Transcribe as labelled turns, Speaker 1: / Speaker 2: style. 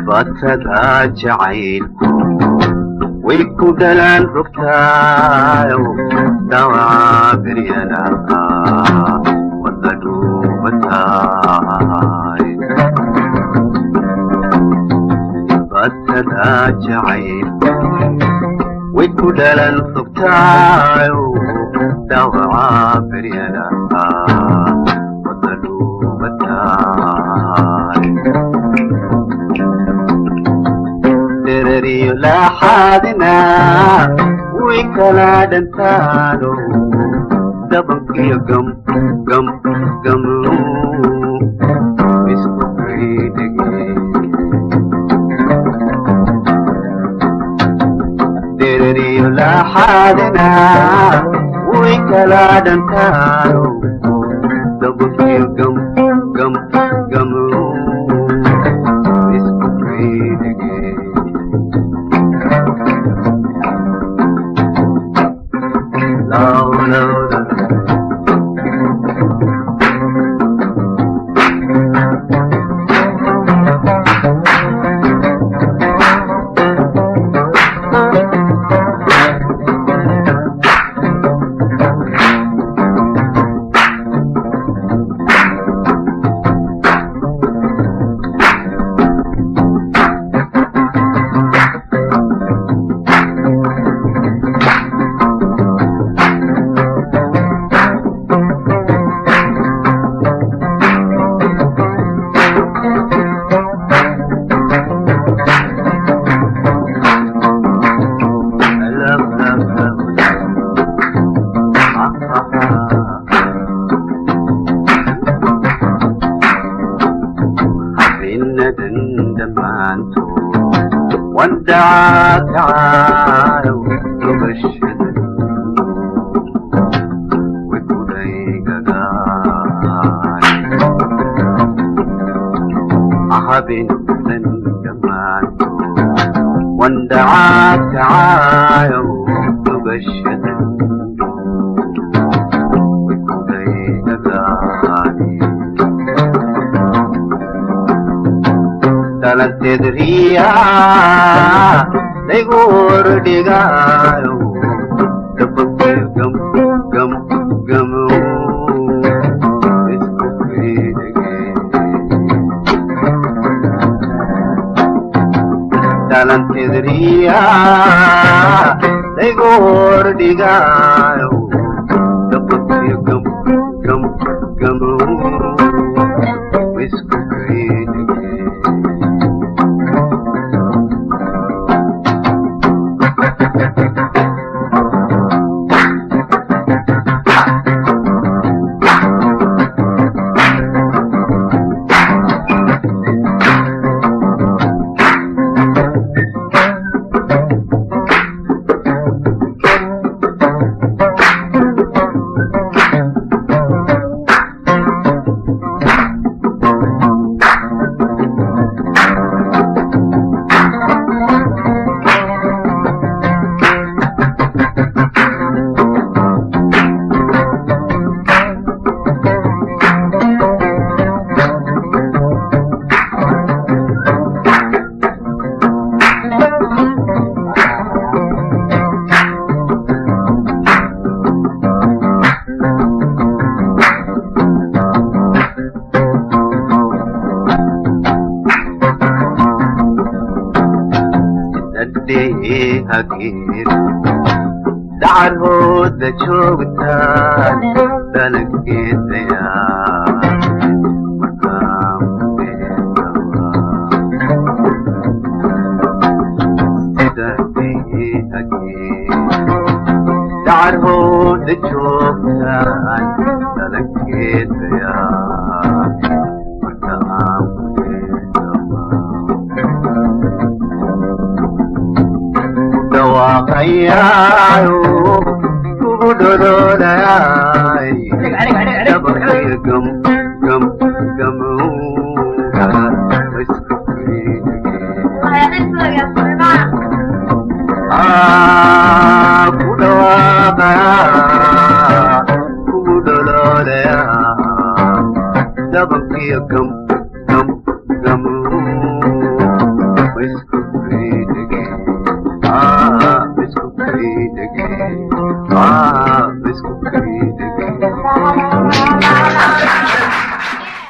Speaker 1: batada jacaylku way ku dhalaan rogtaayo dhawaca beryana wada dhuubataay batada jacaylku way ku dhalaan rogtaayo dhawaca beryana wada dhuubataay درري لا حادنا ويكلا دنتانو دبك يا قم قم قم درري لا حادنا ويكلا دنتانو دبك يا قم قم قم ودعك عالو تبشد وكوديك قاي أحبين من جمال ودعك عالو تبشد وكوديك قاي dalam tedria legur digayo tepuk gam gam gam dalam tedria legur digayo tepuk gam gam gam أكيد دعره دشوقتان دلقيت يا مقام أكيد دعره دشوقتان دلقيت يا مقام واقعياو تبدو دوناي gam gam gamuda isku kudawaqaya kudololaya dabankiyo gam gam gamu isku kridege isku kridege isku kridege